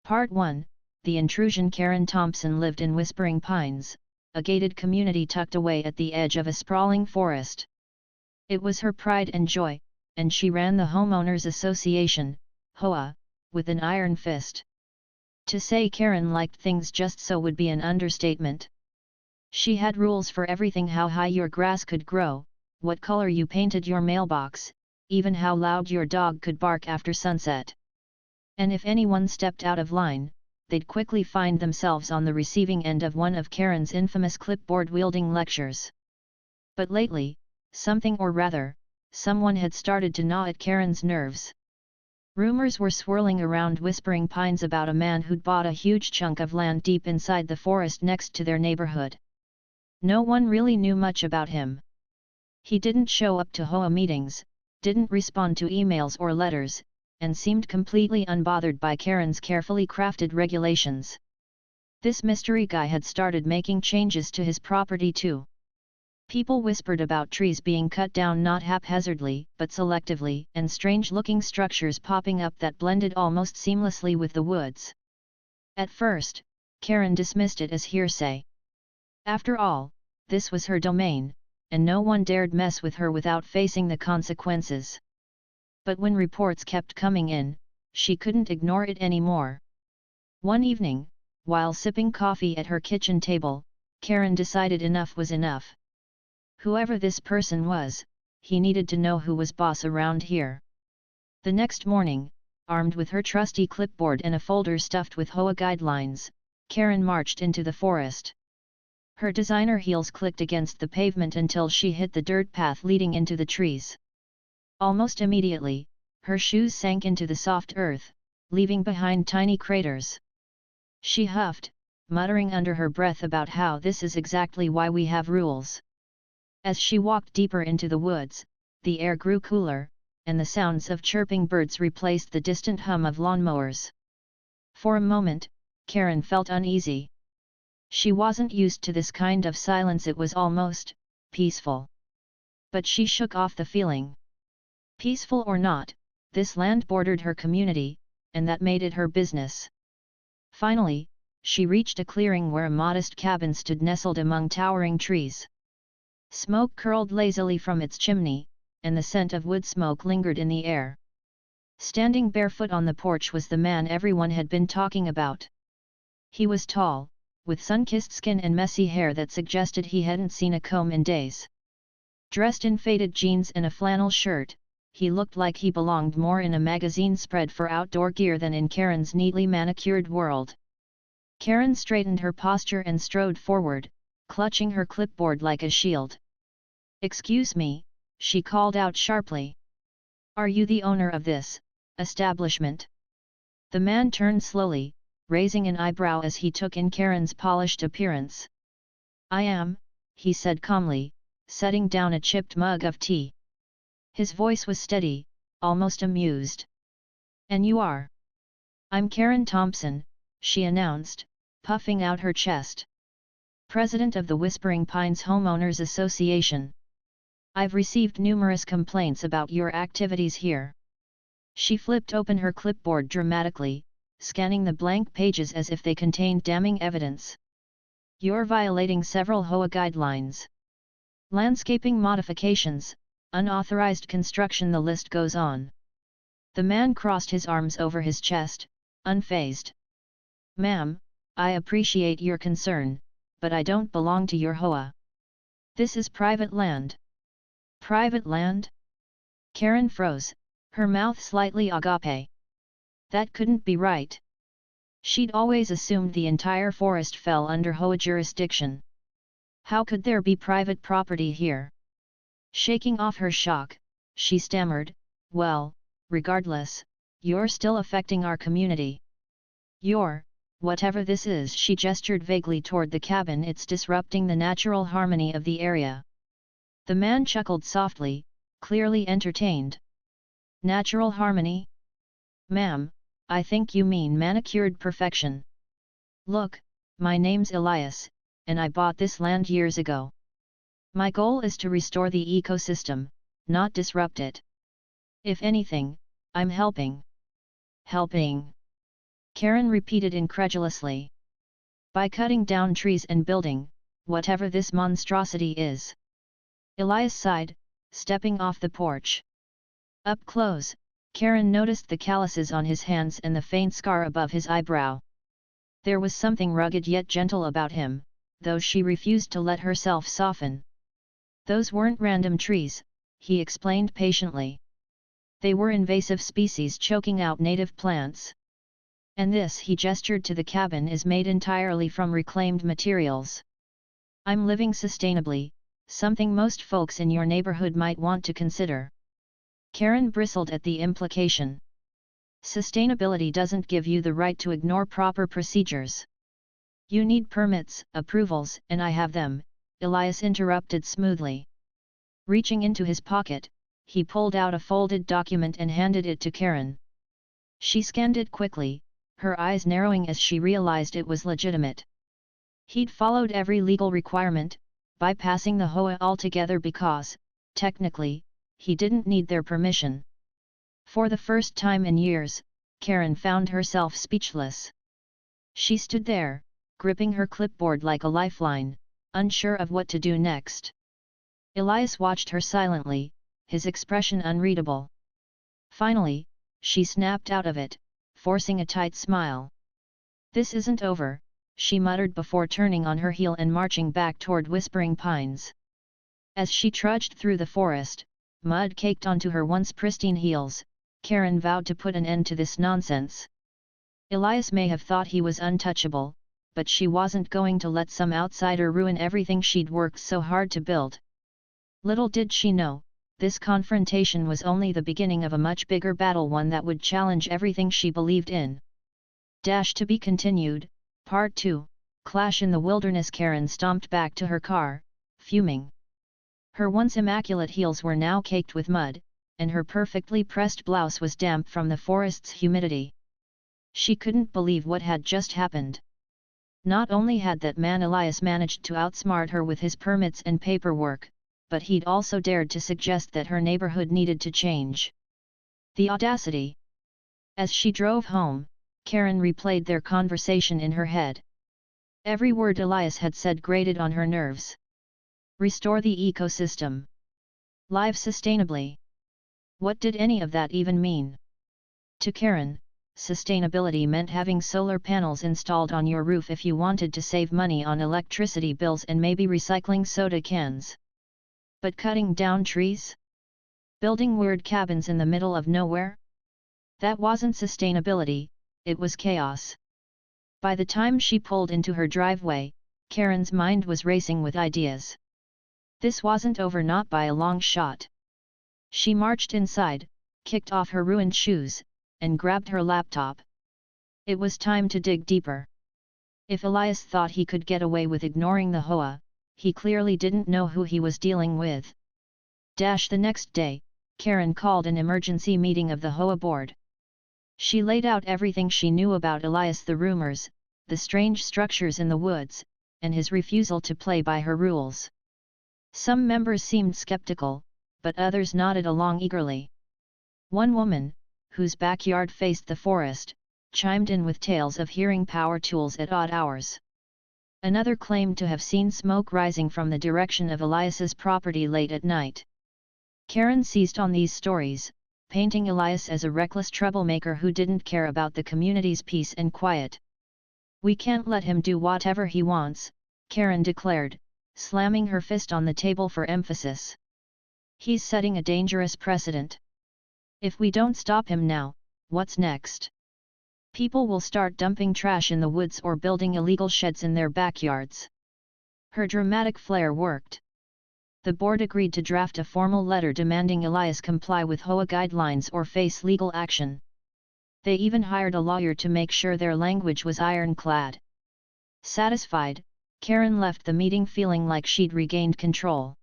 Part 1, The Intrusion. Karen Thompson lived in Whispering Pines, a gated community tucked away at the edge of a sprawling forest. It was her pride and joy, and she ran the Homeowners Association, HOA, with an iron fist. To say Karen liked things just so would be an understatement. She had rules for everything: how high your grass could grow, what color you painted your mailbox, even how loud your dog could bark after sunset. And if anyone stepped out of line, they'd quickly find themselves on the receiving end of one of Karen's infamous clipboard-wielding lectures. But lately, something, or rather, someone had started to gnaw at Karen's nerves. Rumors were swirling around Whispering Pines about a man who'd bought a huge chunk of land deep inside the forest next to their neighborhood. No one really knew much about him. He didn't show up to HOA meetings, didn't respond to emails or letters, and seemed completely unbothered by Karen's carefully crafted regulations. This mystery guy had started making changes to his property too. People whispered about trees being cut down not haphazardly but selectively, and strange-looking structures popping up that blended almost seamlessly with the woods. At first, Karen dismissed it as hearsay. After all, this was her domain, and no one dared mess with her without facing the consequences. But when reports kept coming in, she couldn't ignore it anymore. One evening, while sipping coffee at her kitchen table, Karen decided enough was enough. Whoever this person was, he needed to know who was boss around here. The next morning, armed with her trusty clipboard and a folder stuffed with HOA guidelines, Karen marched into the forest. Her designer heels clicked against the pavement until she hit the dirt path leading into the trees. Almost immediately, her shoes sank into the soft earth, leaving behind tiny craters. She huffed, muttering under her breath about how this is exactly why we have rules. As she walked deeper into the woods, the air grew cooler, and the sounds of chirping birds replaced the distant hum of lawnmowers. For a moment, Karen felt uneasy. She wasn't used to this kind of silence. It was almost peaceful. But she shook off the feeling. Peaceful or not, this land bordered her community, and that made it her business. Finally, she reached a clearing where a modest cabin stood nestled among towering trees. Smoke curled lazily from its chimney, and the scent of wood smoke lingered in the air. Standing barefoot on the porch was the man everyone had been talking about. He was tall, with sun-kissed skin and messy hair that suggested he hadn't seen a comb in days. Dressed in faded jeans and a flannel shirt, he looked like he belonged more in a magazine spread for outdoor gear than in Karen's neatly manicured world. Karen straightened her posture and strode forward, clutching her clipboard like a shield. "Excuse me," she called out sharply. "Are you the owner of this establishment?" The man turned slowly, raising an eyebrow as he took in Karen's polished appearance. "I am," he said calmly, setting down a chipped mug of tea. His voice was steady, almost amused. "And you are?" "I'm Karen Thompson," she announced, puffing out her chest. "President of the Whispering Pines Homeowners Association. I've received numerous complaints about your activities here." She flipped open her clipboard dramatically, scanning the blank pages as if they contained damning evidence. "You're violating several HOA guidelines. Landscaping modifications, unauthorized construction, the list goes on." The man crossed his arms over his chest, unfazed. "Ma'am, I appreciate your concern, but I don't belong to your HOA. This is private land." "Private land?" Karen froze, her mouth slightly agape. That couldn't be right. She'd always assumed the entire forest fell under HOA jurisdiction. How could there be private property here? Shaking off her shock, she stammered, "Well, regardless, you're still affecting our community. Whatever this is." She gestured vaguely toward the cabin. "It's disrupting the natural harmony of the area." The man chuckled softly, clearly entertained. "Natural harmony? Ma'am, I think you mean manicured perfection. Look, my name's Elias, and I bought this land years ago. My goal is to restore the ecosystem, not disrupt it. If anything, I'm helping." "Helping?" Karen repeated incredulously. By cutting down trees and building, whatever this monstrosity is. Elias sighed, stepping off the porch. Up close, Karen noticed the calluses on his hands and the faint scar above his eyebrow. There was something rugged yet gentle about him, though she refused to let herself soften. Those weren't random trees, he explained patiently. They were invasive species choking out native plants. And this, he gestured to the cabin, is made entirely from reclaimed materials. I'm living sustainably, something most folks in your neighborhood might want to consider. Karen bristled at the implication. Sustainability doesn't give you the right to ignore proper procedures. You need permits, approvals, and I have them, Elias interrupted smoothly. Reaching into his pocket, he pulled out a folded document and handed it to Karen. She scanned it quickly, her eyes narrowing as she realized it was legitimate. He'd followed every legal requirement, bypassing the HOA altogether because, technically, he didn't need their permission. For the first time in years, Karen found herself speechless. She stood there, gripping her clipboard like a lifeline, unsure of what to do next. Elias watched her silently, his expression unreadable. Finally, she snapped out of it, forcing a tight smile. This isn't over, she muttered before turning on her heel and marching back toward Whispering Pines. As she trudged through the forest, mud caked onto her once pristine heels, Karen vowed to put an end to this nonsense. Elias may have thought he was untouchable, but she wasn't going to let some outsider ruin everything she'd worked so hard to build. Little did she know, this confrontation was only the beginning of a much bigger battle, one that would challenge everything she believed in. To be continued, Part 2, Clash in the Wilderness. Karen stomped back to her car, fuming. Her once immaculate heels were now caked with mud, and her perfectly pressed blouse was damp from the forest's humidity. She couldn't believe what had just happened. Not only had that man Elias managed to outsmart her with his permits and paperwork, but he'd also dared to suggest that her neighborhood needed to change. The audacity! As she drove home, Karen replayed their conversation in her head. Every word Elias had said grated on her nerves. Restore the ecosystem. Live sustainably. What did any of that even mean? To Karen, sustainability meant having solar panels installed on your roof if you wanted to save money on electricity bills, and maybe recycling soda cans. But cutting down trees? Building weird cabins in the middle of nowhere? That wasn't sustainability, it was chaos. By the time she pulled into her driveway, Karen's mind was racing with ideas. This wasn't over, not by a long shot. She marched inside, kicked off her ruined shoes, and grabbed her laptop. It was time to dig deeper. If Elias thought he could get away with ignoring the HOA, he clearly didn't know who he was dealing with. The next day, Karen called an emergency meeting of the HOA board. She laid out everything she knew about Elias, the rumors, the strange structures in the woods, and his refusal to play by her rules. Some members seemed skeptical, but others nodded along eagerly. One woman, whose backyard faced the forest, chimed in with tales of hearing power tools at odd hours. Another claimed to have seen smoke rising from the direction of Elias's property late at night. Karen seized on these stories, painting Elias as a reckless troublemaker who didn't care about the community's peace and quiet. We can't let him do whatever he wants, Karen declared, slamming her fist on the table for emphasis. He's setting a dangerous precedent. If we don't stop him now, what's next? People will start dumping trash in the woods or building illegal sheds in their backyards. Her dramatic flair worked. The board agreed to draft a formal letter demanding Elias comply with HOA guidelines or face legal action. They even hired a lawyer to make sure their language was ironclad. Satisfied, Karen left the meeting feeling like she'd regained control.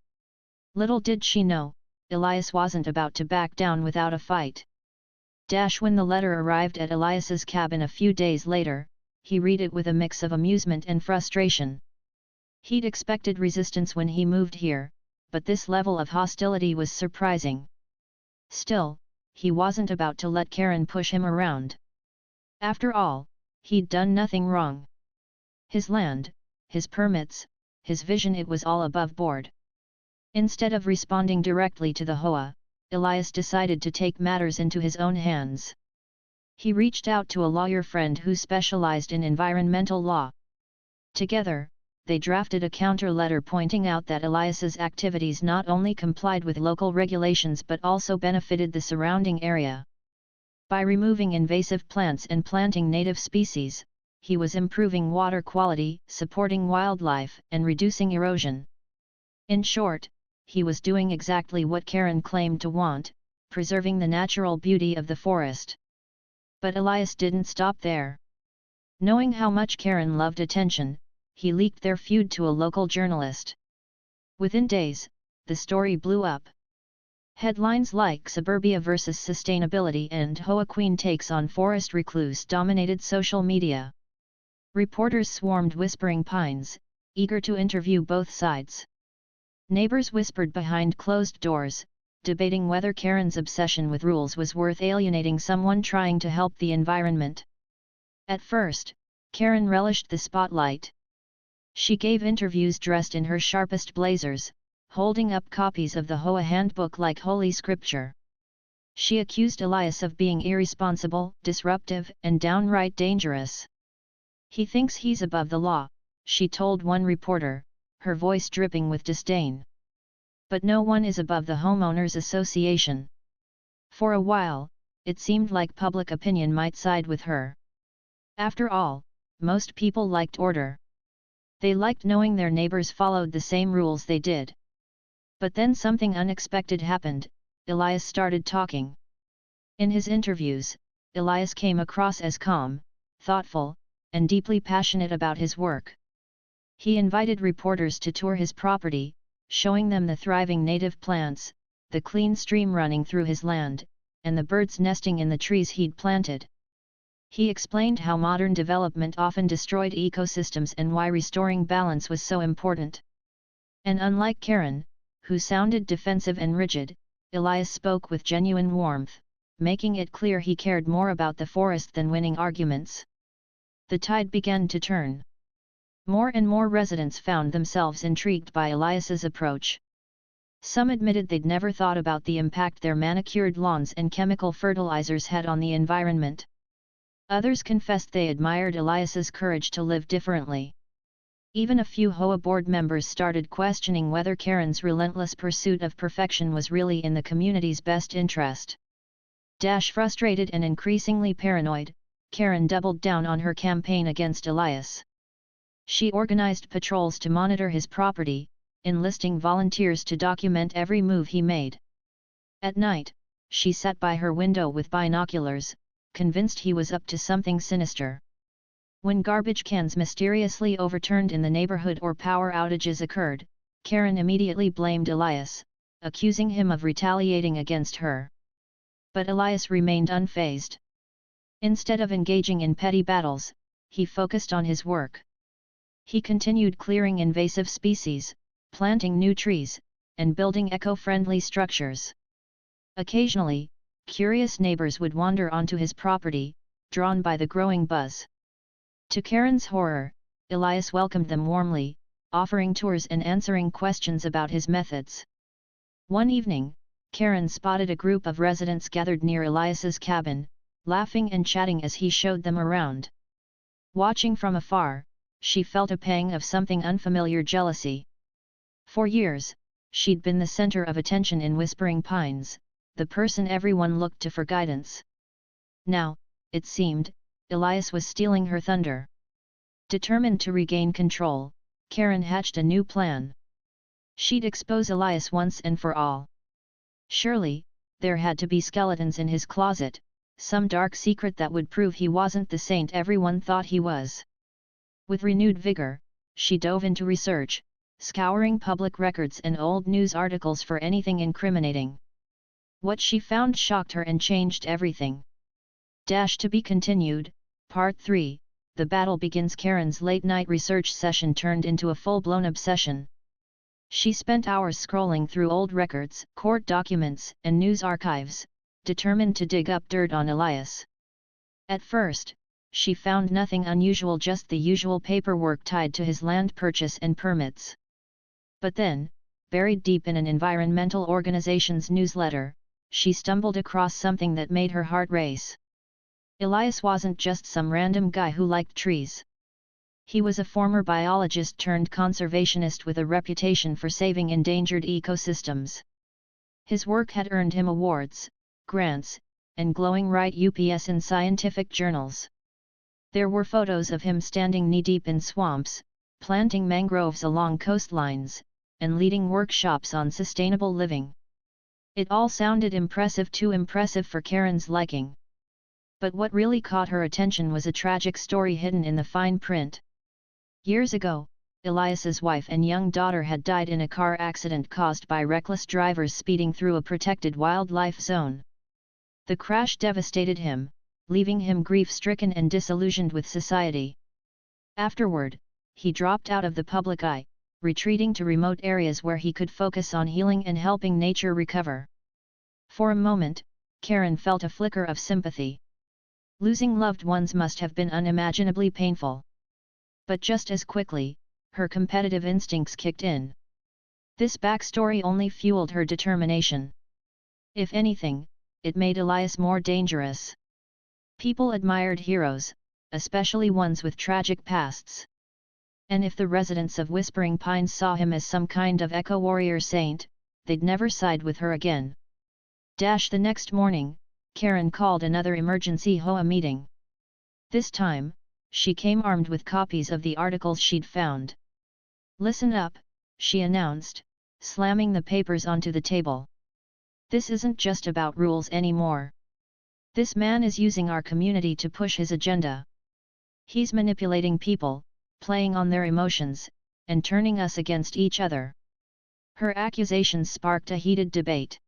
Little did she know, Elias wasn't about to back down without a fight. When the letter arrived at Elias's cabin a few days later, he read it with a mix of amusement and frustration. He'd expected resistance when he moved here, but this level of hostility was surprising. Still, he wasn't about to let Karen push him around. After all, He'd done nothing wrong. His land, his permits, his vision, it was all above board. Instead of responding directly to the HOA, Elias decided to take matters into his own hands. He reached out to a lawyer friend who specialized in environmental law. Together, they drafted a counter letter pointing out that Elias's activities not only complied with local regulations but also benefited the surrounding area. By removing invasive plants and planting native species, he was improving water quality, supporting wildlife, and reducing erosion. In short, he was doing exactly what Karen claimed to want, preserving the natural beauty of the forest. But Elias didn't stop there. Knowing how much Karen loved attention, he leaked their feud to a local journalist. Within days, the story blew up. Headlines like "Suburbia versus Sustainability" and "HOA Queen Takes on Forest Recluse" dominated social media. Reporters swarmed Whispering Pines, eager to interview both sides. Neighbors whispered behind closed doors, debating whether Karen's obsession with rules was worth alienating someone trying to help the environment. At first, Karen relished the spotlight. She gave interviews dressed in her sharpest blazers, holding up copies of the HOA handbook like holy scripture. She accused Elias of being irresponsible, disruptive, and downright dangerous. "He thinks he's above the law," she told one reporter, her voice dripping with disdain. "But no one is above the homeowners association." For a while, it seemed like public opinion might side with her. After all, most people liked order. They liked knowing their neighbors followed the same rules they did. But then something unexpected happened. Elias started talking. In his interviews, Elias came across as calm, thoughtful, and deeply passionate about his work. He invited reporters to tour his property, showing them the thriving native plants, the clean stream running through his land, and the birds nesting in the trees he'd planted. He explained how modern development often destroyed ecosystems and why restoring balance was so important. And unlike Karen, who sounded defensive and rigid, Elias spoke with genuine warmth, making it clear he cared more about the forest than winning arguments. The tide began to turn. More and more residents found themselves intrigued by Elias's approach. Some admitted they'd never thought about the impact their manicured lawns and chemical fertilizers had on the environment. Others confessed they admired Elias's courage to live differently. Even a few HOA board members started questioning whether Karen's relentless pursuit of perfection was really in the community's best interest. Frustrated and increasingly paranoid, Karen doubled down on her campaign against Elias. She organized patrols to monitor his property, enlisting volunteers to document every move he made. At night, she sat by her window with binoculars, convinced he was up to something sinister. When garbage cans mysteriously overturned in the neighborhood or power outages occurred, Karen immediately blamed Elias, accusing him of retaliating against her. But Elias remained unfazed. Instead of engaging in petty battles, he focused on his work. He continued clearing invasive species, planting new trees, and building eco-friendly structures. Occasionally, curious neighbors would wander onto his property, drawn by the growing buzz. To Karen's horror, Elias welcomed them warmly, offering tours and answering questions about his methods. One evening, Karen spotted a group of residents gathered near Elias's cabin, laughing and chatting as he showed them around. Watching from afar, she felt a pang of something unfamiliar: jealousy. For years, she'd been the center of attention in Whispering Pines, the person everyone looked to for guidance. Now, it seemed, Elias was stealing her thunder. Determined to regain control, Karen hatched a new plan. She'd expose Elias once and for all. Surely, there had to be skeletons in his closet, some dark secret that would prove he wasn't the saint everyone thought he was. With renewed vigor, she dove into research, scouring public records and old news articles for anything incriminating. What she found shocked her and changed everything. To be continued, Part 3, The Battle Begins. Karen's late-night research session turned into a full-blown obsession. She spent hours scrolling through old records, court documents, and news archives, determined to dig up dirt on Elias. At first, she found nothing unusual, just the usual paperwork tied to his land purchase and permits. But then, buried deep in an environmental organization's newsletter, she stumbled across something that made her heart race. Elias wasn't just some random guy who liked trees. He was a former biologist turned conservationist with a reputation for saving endangered ecosystems. His work had earned him awards, grants, and glowing right UPS in scientific journals. There were photos of him standing knee-deep in swamps, planting mangroves along coastlines, and leading workshops on sustainable living. It all sounded impressive, too impressive for Karen's liking. But what really caught her attention was a tragic story hidden in the fine print. Years ago, Elias's wife and young daughter had died in a car accident caused by reckless drivers speeding through a protected wildlife zone. The crash devastated him, leaving him grief-stricken and disillusioned with society. Afterward, he dropped out of the public eye, retreating to remote areas where he could focus on healing and helping nature recover. For a moment, Karen felt a flicker of sympathy. Losing loved ones must have been unimaginably painful. But just as quickly, her competitive instincts kicked in. This backstory only fueled her determination. If anything, it made Elias more dangerous. People admired heroes, especially ones with tragic pasts. And if the residents of Whispering Pines saw him as some kind of eco-warrior saint, they'd never side with her again. The next morning, Karen called another emergency HOA meeting. This time, she came armed with copies of the articles she'd found. "Listen up," she announced, slamming the papers onto the table. "This isn't just about rules anymore. This man is using our community to push his agenda. He's manipulating people, playing on their emotions, and turning us against each other." Her accusations sparked a heated debate.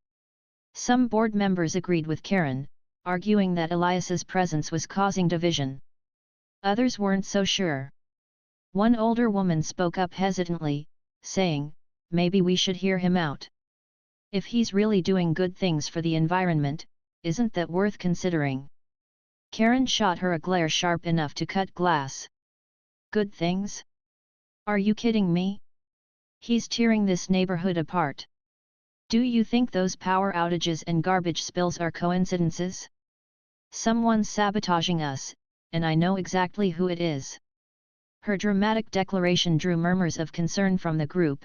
Some board members agreed with Karen, arguing that Elias's presence was causing division. Others weren't so sure. One older woman spoke up hesitantly, saying, "Maybe we should hear him out. If he's really doing good things for the environment, isn't that worth considering?" Karen shot her a glare sharp enough to cut glass. "Good things? Are you kidding me? He's tearing this neighborhood apart. Do you think those power outages and garbage spills are coincidences? Someone's sabotaging us, and I know exactly who it is." Her dramatic declaration drew murmurs of concern from the group.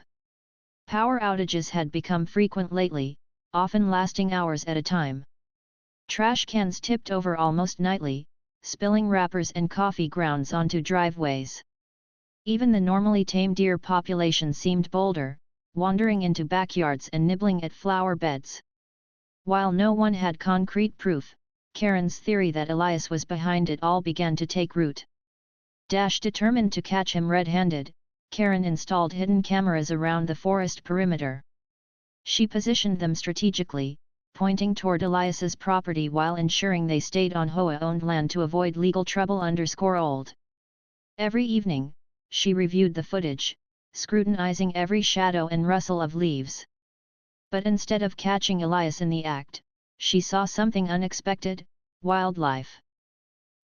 Power outages had become frequent lately, often lasting hours at a time. Trash cans tipped over almost nightly, spilling wrappers and coffee grounds onto driveways. Even the normally tame deer population seemed bolder, wandering into backyards and nibbling at flower beds. While no one had concrete proof, Karen's theory that Elias was behind it all began to take root. Determined to catch him red-handed, Karen installed hidden cameras around the forest perimeter. She positioned them strategically, pointing toward Elias's property while ensuring they stayed on HOA-owned land to avoid legal trouble. Old. Every evening, she reviewed the footage, scrutinizing every shadow and rustle of leaves. But instead of catching Elias in the act, she saw something unexpected: wildlife.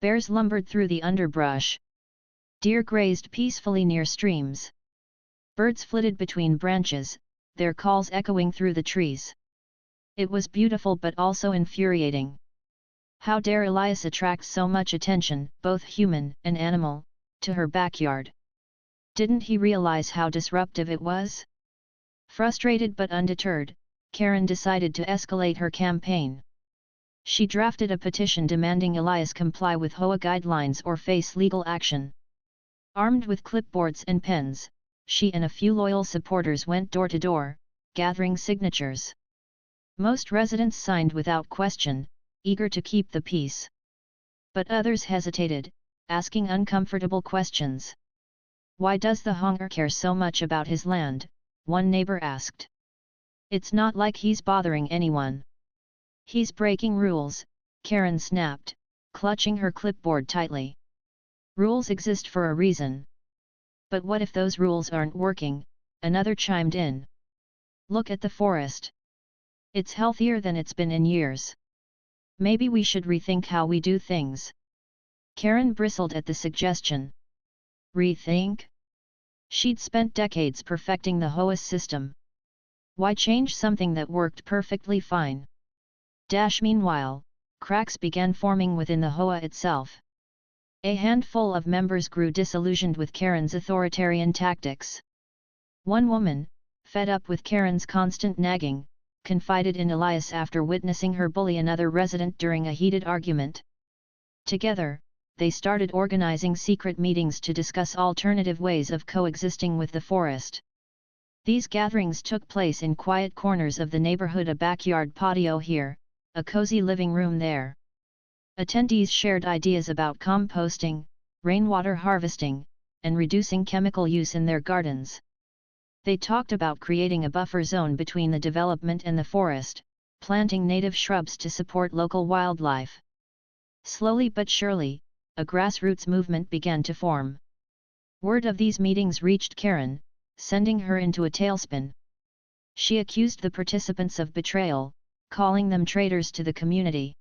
Bears lumbered through the underbrush. Deer grazed peacefully near streams. Birds flitted between branches, their calls echoing through the trees. It was beautiful but also infuriating. How dare Elias attract so much attention, both human and animal, to her backyard? Didn't he realize how disruptive it was? Frustrated but undeterred, Karen decided to escalate her campaign. She drafted a petition demanding Elias comply with HOA guidelines or face legal action. Armed with clipboards and pens, she and a few loyal supporters went door to door, gathering signatures. Most residents signed without question, eager to keep the peace. But others hesitated, asking uncomfortable questions. "Why does the honker care so much about his land?" one neighbor asked. "It's not like he's bothering anyone." "He's breaking rules," Karen snapped, clutching her clipboard tightly. "Rules exist for a reason." "But what if those rules aren't working?" another chimed in. "Look at the forest. It's healthier than it's been in years. Maybe we should rethink how we do things." Karen bristled at the suggestion. Rethink? She'd spent decades perfecting the HOA system. Why change something that worked perfectly fine? Meanwhile, cracks began forming within the HOA itself. A handful of members grew disillusioned with Karen's authoritarian tactics. One woman, fed up with Karen's constant nagging, confided in Elias after witnessing her bully another resident during a heated argument. Together, they started organizing secret meetings to discuss alternative ways of coexisting with the forest. These gatherings took place in quiet corners of the neighborhood, a backyard patio here, a cozy living room there. Attendees shared ideas about composting, rainwater harvesting, and reducing chemical use in their gardens. They talked about creating a buffer zone between the development and the forest, planting native shrubs to support local wildlife. Slowly but surely, a grassroots movement began to form. Word of these meetings reached Karen, sending her into a tailspin. She accused the participants of betrayal, calling them traitors to the community.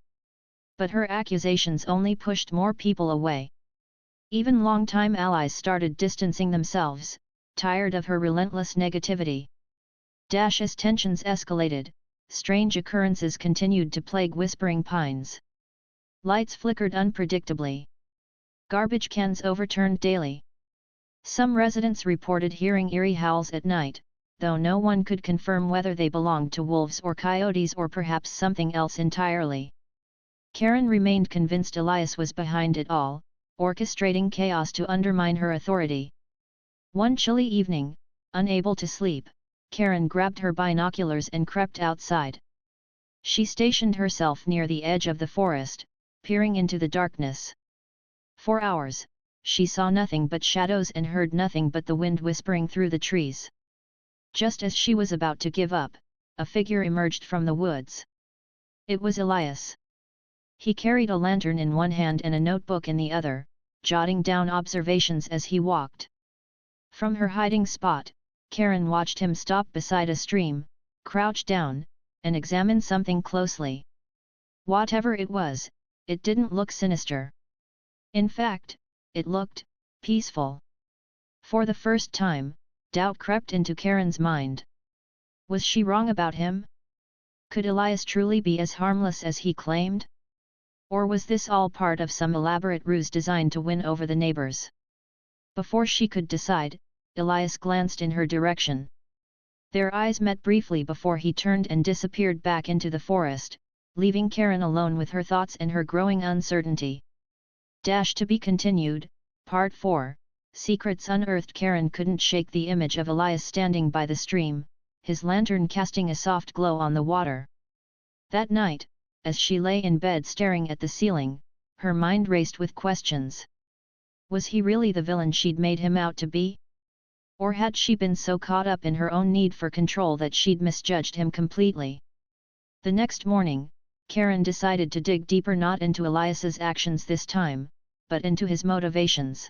But her accusations only pushed more people away. Even longtime allies started distancing themselves, tired of her relentless negativity. As tensions escalated, strange occurrences continued to plague Whispering Pines. Lights flickered unpredictably. Garbage cans overturned daily. Some residents reported hearing eerie howls at night, though no one could confirm whether they belonged to wolves or coyotes or perhaps something else entirely. Karen remained convinced Elias was behind it all, orchestrating chaos to undermine her authority. One chilly evening, unable to sleep, Karen grabbed her binoculars and crept outside. She stationed herself near the edge of the forest, peering into the darkness. For hours, she saw nothing but shadows and heard nothing but the wind whispering through the trees. Just as she was about to give up, a figure emerged from the woods. It was Elias. He carried a lantern in one hand and a notebook in the other, jotting down observations as he walked. From her hiding spot, Karen watched him stop beside a stream, crouch down, and examine something closely. Whatever it was, it didn't look sinister. In fact, it looked peaceful. For the first time, doubt crept into Karen's mind. Was she wrong about him? Could Elias truly be as harmless as he claimed? Or was this all part of some elaborate ruse designed to win over the neighbors? Before she could decide, Elias glanced in her direction. Their eyes met briefly before he turned and disappeared back into the forest, leaving Karen alone with her thoughts and her growing uncertainty. To be continued, Part 4, Secrets Unearthed. Karen couldn't shake the image of Elias standing by the stream, his lantern casting a soft glow on the water. That night, as she lay in bed staring at the ceiling, her mind raced with questions. Was he really the villain she'd made him out to be? Or had she been so caught up in her own need for control that she'd misjudged him completely? The next morning, Karen decided to dig deeper, not into Elias's actions this time, but into his motivations.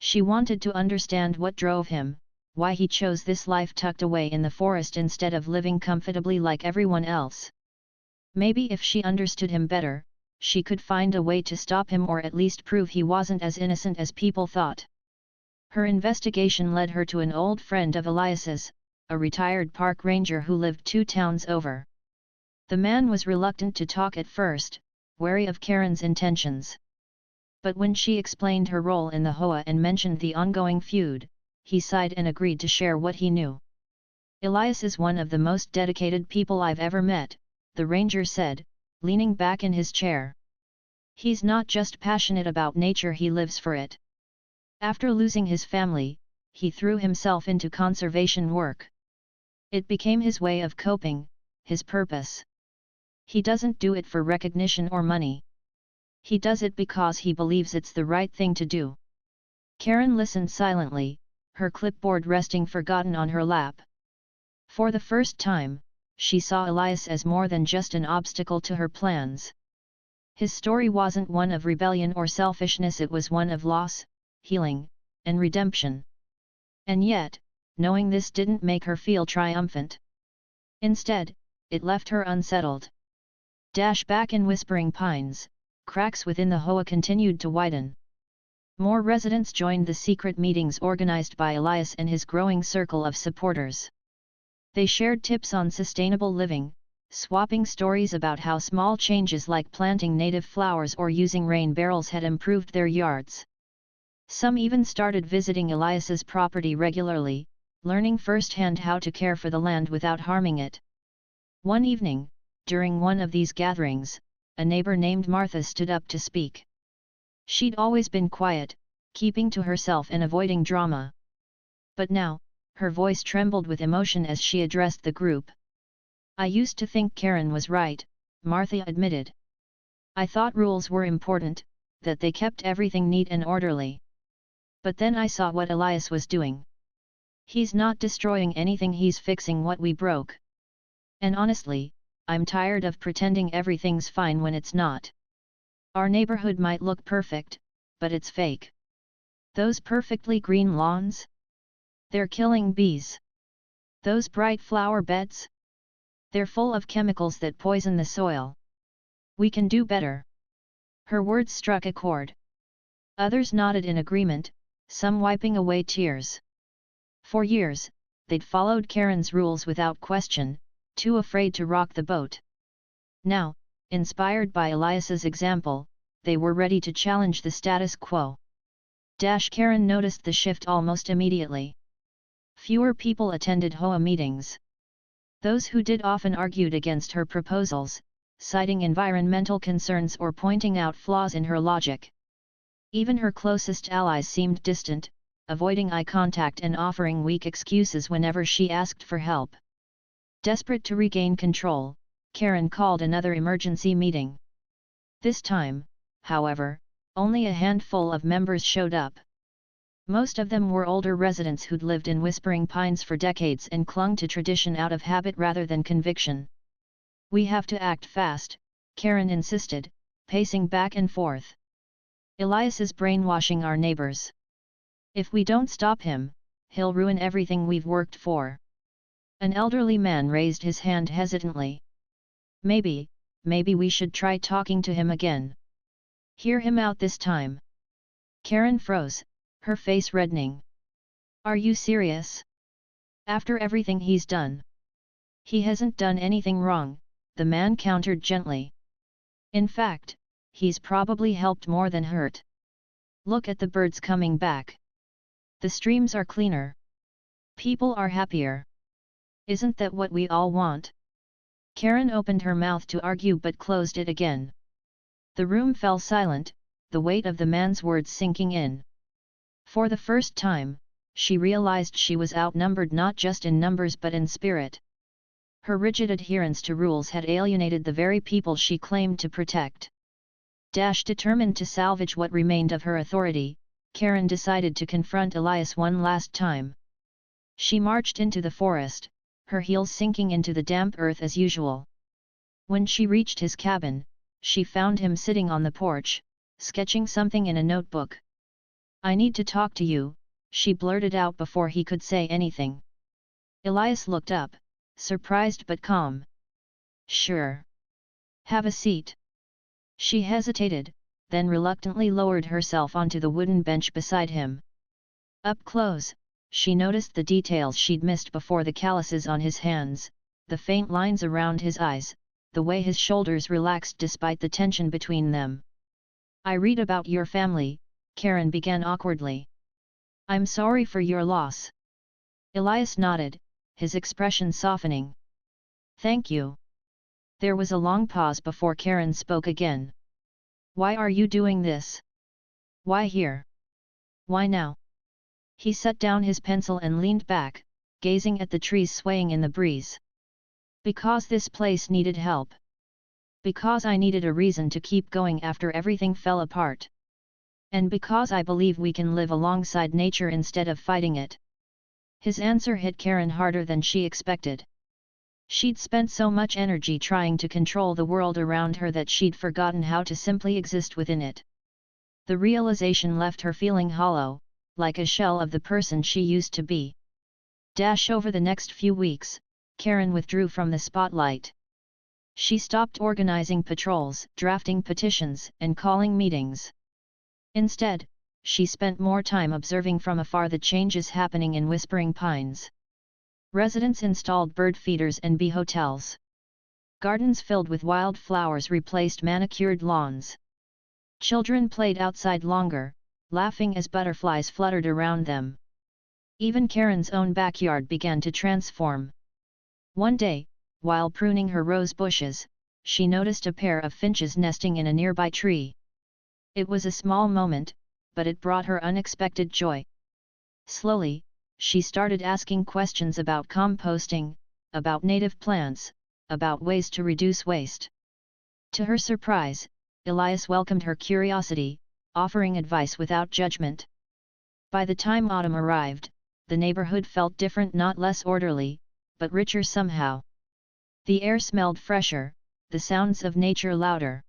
She wanted to understand what drove him, why he chose this life tucked away in the forest instead of living comfortably like everyone else. Maybe if she understood him better, she could find a way to stop him, or at least prove he wasn't as innocent as people thought. Her investigation led her to an old friend of Elias's, a retired park ranger who lived 2 towns over. The man was reluctant to talk at first, wary of Karen's intentions. But when she explained her role in the HOA and mentioned the ongoing feud, he sighed and agreed to share what he knew. Elias is one of the most dedicated people I've ever met, the ranger said, leaning back in his chair. He's not just passionate about nature, he lives for it. After losing his family, he threw himself into conservation work. It became his way of coping, his purpose. He doesn't do it for recognition or money. He does it because he believes it's the right thing to do. Karen listened silently, her clipboard resting forgotten on her lap. For the first time, she saw Elias as more than just an obstacle to her plans. His story wasn't one of rebellion or selfishness, it was one of loss, healing, and redemption. And yet, knowing this didn't make her feel triumphant. Instead, it left her unsettled. Back in Whispering Pines, cracks within the HOA continued to widen. More residents joined the secret meetings organized by Elias and his growing circle of supporters. They shared tips on sustainable living, swapping stories about how small changes like planting native flowers or using rain barrels had improved their yards. Some even started visiting Elias's property regularly, learning firsthand how to care for the land without harming it. One evening, during one of these gatherings, a neighbor named Martha stood up to speak. She'd always been quiet, keeping to herself and avoiding drama. But now, her voice trembled with emotion as she addressed the group. "I used to think Karen was right," Martha admitted. "I thought rules were important, that they kept everything neat and orderly. But then I saw what Elias was doing. He's not destroying anything, he's fixing what we broke. And honestly, I'm tired of pretending everything's fine when it's not. Our neighborhood might look perfect, but it's fake. Those perfectly green lawns? They're killing bees. Those bright flower beds? They're full of chemicals that poison the soil. We can do better." Her words struck a chord. Others nodded in agreement, some wiping away tears. For years, they'd followed Karen's rules without question, too afraid to rock the boat. Now, inspired by Elias's example, they were ready to challenge the status quo. Karen noticed the shift almost immediately. Fewer people attended HOA meetings. Those who did often argued against her proposals, citing environmental concerns or pointing out flaws in her logic. Even her closest allies seemed distant, avoiding eye contact and offering weak excuses whenever she asked for help. Desperate to regain control, Karen called another emergency meeting. This time, however, only a handful of members showed up. Most of them were older residents who'd lived in Whispering Pines for decades and clung to tradition out of habit rather than conviction. "We have to act fast," Karen insisted, pacing back and forth. "Elias is brainwashing our neighbors. If we don't stop him, he'll ruin everything we've worked for." An elderly man raised his hand hesitantly. Maybe we should try talking to him again. Hear him out this time." Karen froze, her face reddening. "Are you serious? After everything he's done?" "He hasn't done anything wrong," the man countered gently. "In fact, he's probably helped more than hurt. Look at the birds coming back. The streams are cleaner. People are happier. Isn't that what we all want?" Karen opened her mouth to argue but closed it again. The room fell silent, the weight of the man's words sinking in. For the first time, she realized she was outnumbered not just in numbers but in spirit. Her rigid adherence to rules had alienated the very people she claimed to protect. Determined to salvage what remained of her authority, Karen decided to confront Elias one last time. She marched into the forest, her heels sinking into the damp earth as usual. When she reached his cabin, she found him sitting on the porch, sketching something in a notebook. "I need to talk to you," she blurted out before he could say anything. Elias looked up, surprised but calm. "Sure. Have a seat." She hesitated, then reluctantly lowered herself onto the wooden bench beside him. Up close, she noticed the details she'd missed before: the calluses on his hands, the faint lines around his eyes, the way his shoulders relaxed despite the tension between them. "I read about your family," Karen began awkwardly. "I'm sorry for your loss." Elias nodded, his expression softening. "Thank you." There was a long pause before Karen spoke again. "Why are you doing this? Why here? Why now?" He set down his pencil and leaned back, gazing at the trees swaying in the breeze. "Because this place needed help. Because I needed a reason to keep going after everything fell apart. And because I believe we can live alongside nature instead of fighting it." His answer hit Karen harder than she expected. She'd spent so much energy trying to control the world around her that she'd forgotten how to simply exist within it. The realization left her feeling hollow, like a shell of the person she used to be. Over the next few weeks, Karen withdrew from the spotlight. She stopped organizing patrols, drafting petitions, and calling meetings. Instead, she spent more time observing from afar the changes happening in Whispering Pines. Residents installed bird feeders and bee hotels. Gardens filled with wild flowers replaced manicured lawns. Children played outside longer, laughing as butterflies fluttered around them. Even Karen's own backyard began to transform. One day, while pruning her rose bushes, she noticed a pair of finches nesting in a nearby tree. It was a small moment, but it brought her unexpected joy. Slowly, she started asking questions about composting, about native plants, about ways to reduce waste. To her surprise, Elias welcomed her curiosity, offering advice without judgment. By the time autumn arrived, the neighborhood felt different, not less orderly, but richer somehow. The air smelled fresher, the sounds of nature louder.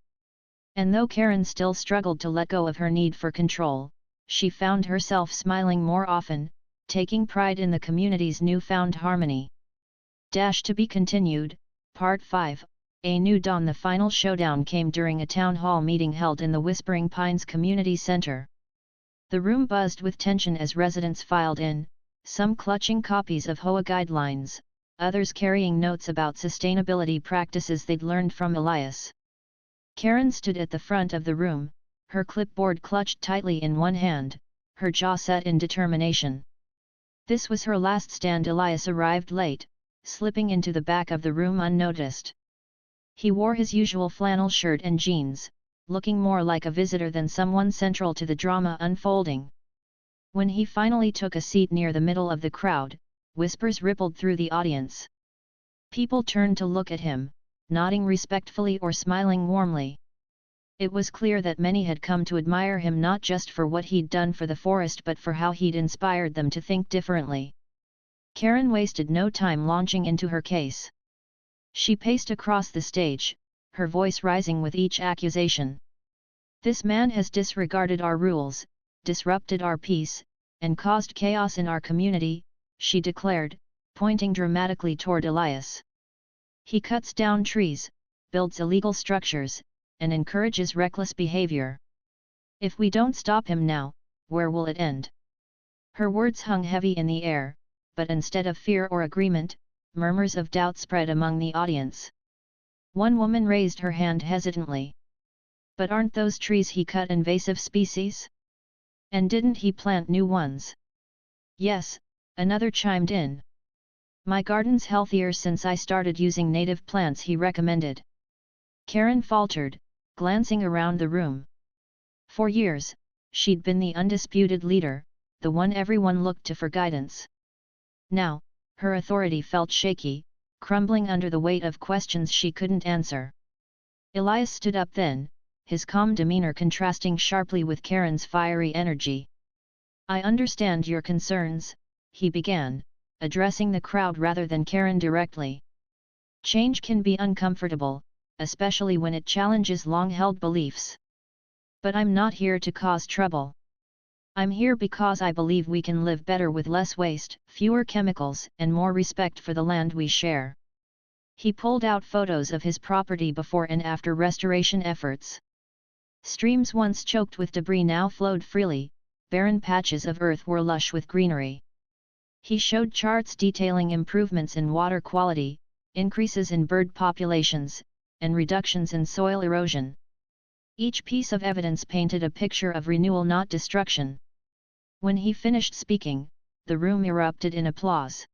And though Karen still struggled to let go of her need for control, she found herself smiling more often, taking pride in the community's newfound harmony. To be continued, Part 5, A New Dawn. The final showdown came during a town hall meeting held in the Whispering Pines Community Center. The room buzzed with tension as residents filed in, some clutching copies of HOA guidelines, others carrying notes about sustainability practices they'd learned from Elias. Karen stood at the front of the room, her clipboard clutched tightly in one hand, her jaw set in determination. This was her last stand. Elias arrived late, slipping into the back of the room unnoticed. He wore his usual flannel shirt and jeans, looking more like a visitor than someone central to the drama unfolding. When he finally took a seat near the middle of the crowd, whispers rippled through the audience. People turned to look at him, nodding respectfully or smiling warmly. It was clear that many had come to admire him not just for what he'd done for the forest but for how he'd inspired them to think differently. Karen wasted no time launching into her case. She paced across the stage, her voice rising with each accusation. This man has disregarded our rules, disrupted our peace, and caused chaos in our community, she declared, pointing dramatically toward Elias. He cuts down trees, builds illegal structures, and encourages reckless behavior. If we don't stop him now, where will it end? Her words hung heavy in the air, but instead of fear or agreement, murmurs of doubt spread among the audience. One woman raised her hand hesitantly. But aren't those trees he cut invasive species? And didn't he plant new ones? Yes, another chimed in. My garden's healthier since I started using native plants, he recommended. Karen faltered, glancing around the room. For years, she'd been the undisputed leader, the one everyone looked to for guidance. Now, her authority felt shaky, crumbling under the weight of questions she couldn't answer. Elias stood up then, his calm demeanor contrasting sharply with Karen's fiery energy. I understand your concerns, he began, addressing the crowd rather than Karen directly. Change can be uncomfortable, especially when it challenges long-held beliefs. But I'm not here to cause trouble. I'm here because I believe we can live better with less waste, fewer chemicals, and more respect for the land we share. He pulled out photos of his property before and after restoration efforts. Streams once choked with debris now flowed freely, barren patches of earth were lush with greenery. He showed charts detailing improvements in water quality, increases in bird populations, and reductions in soil erosion. Each piece of evidence painted a picture of renewal, not destruction. When he finished speaking, the room erupted in applause.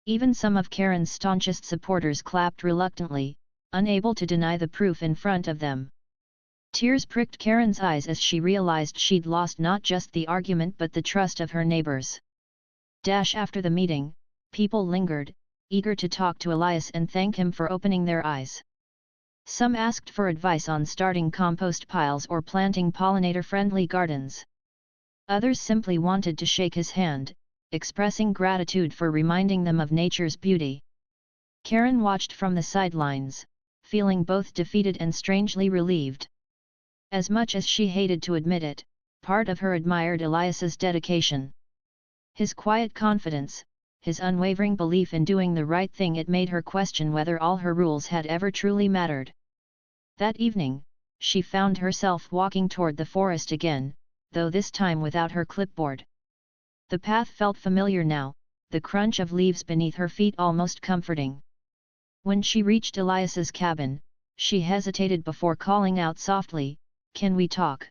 Even some of Karen's staunchest supporters clapped reluctantly, unable to deny the proof in front of them. Tears pricked Karen's eyes as she realized she'd lost not just the argument but the trust of her neighbors. After the meeting, people lingered, eager to talk to Elias and thank him for opening their eyes. Some asked for advice on starting compost piles or planting pollinator-friendly gardens. Others simply wanted to shake his hand, expressing gratitude for reminding them of nature's beauty. Karen watched from the sidelines, feeling both defeated and strangely relieved. As much as she hated to admit it, part of her admired Elias's dedication. His quiet confidence, his unwavering belief in doing the right thing. It made her question whether all her rules had ever truly mattered. That evening, she found herself walking toward the forest again, though this time without her clipboard. The path felt familiar now, the crunch of leaves beneath her feet almost comforting. When she reached Elias's cabin, she hesitated before calling out softly, "Can we talk?"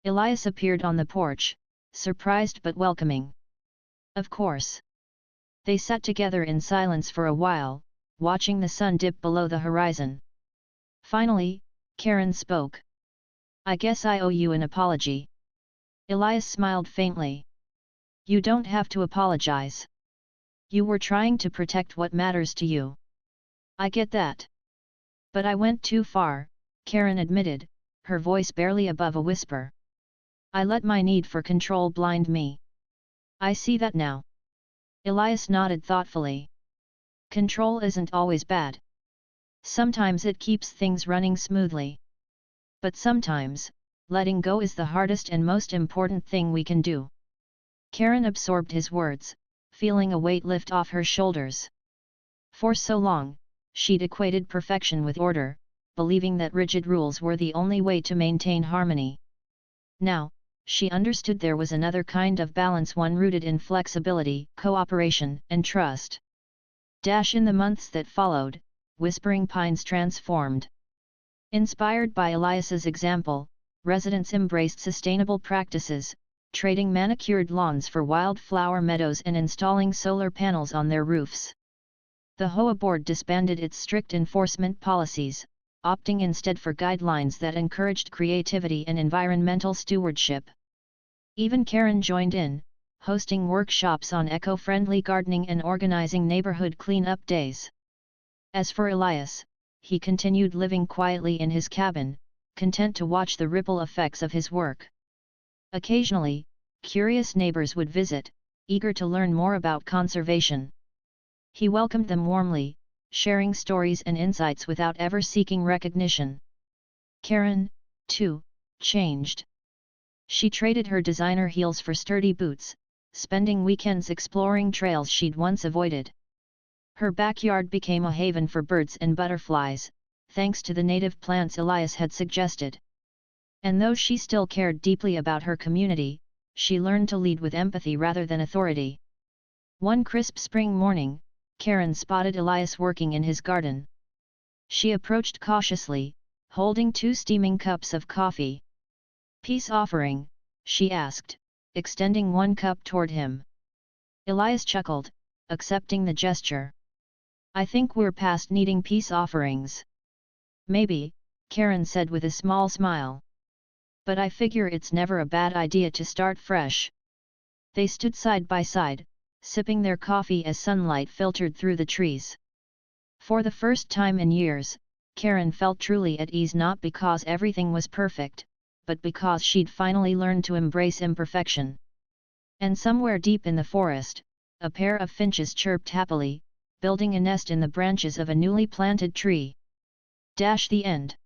Elias appeared on the porch, surprised but welcoming. Of course. They sat together in silence for a while, watching the sun dip below the horizon. Finally, Karen spoke. "I guess I owe you an apology." Elias smiled faintly. "You don't have to apologize. You were trying to protect what matters to you. I get that. But I went too far," Karen admitted, her voice barely above a whisper. "I let my need for control blind me. I see that now." Elias nodded thoughtfully. "Control isn't always bad. Sometimes it keeps things running smoothly. But sometimes, letting go is the hardest and most important thing we can do." Karen absorbed his words, feeling a weight lift off her shoulders. For so long, she'd equated perfection with order, believing that rigid rules were the only way to maintain harmony. Now, she understood there was another kind of balance, one rooted in flexibility, cooperation, and trust. In the months that followed, Whispering Pines transformed. Inspired by Elias's example, residents embraced sustainable practices, trading manicured lawns for wildflower meadows and installing solar panels on their roofs. The HOA board disbanded its strict enforcement policies, opting instead for guidelines that encouraged creativity and environmental stewardship. Even Karen joined in, hosting workshops on eco-friendly gardening and organizing neighborhood cleanup days. As for Elias, he continued living quietly in his cabin, content to watch the ripple effects of his work. Occasionally, curious neighbors would visit, eager to learn more about conservation. He welcomed them warmly, sharing stories and insights without ever seeking recognition. Karen, too, changed. She traded her designer heels for sturdy boots, spending weekends exploring trails she'd once avoided. Her backyard became a haven for birds and butterflies, thanks to the native plants Elias had suggested. And though she still cared deeply about her community, she learned to lead with empathy rather than authority. One crisp spring morning, Karen spotted Elias working in his garden. She approached cautiously, holding 2 steaming cups of coffee. "Peace offering?" she asked, extending 1 cup toward him. Elias chuckled, accepting the gesture. "I think we're past needing peace offerings." "Maybe," Karen said with a small smile. "But I figure it's never a bad idea to start fresh." They stood side by side, sipping their coffee as sunlight filtered through the trees. For the first time in years, Karen felt truly at ease, not because everything was perfect, but because she'd finally learned to embrace imperfection. And somewhere deep in the forest, a pair of finches chirped happily, building a nest in the branches of a newly planted tree. The end.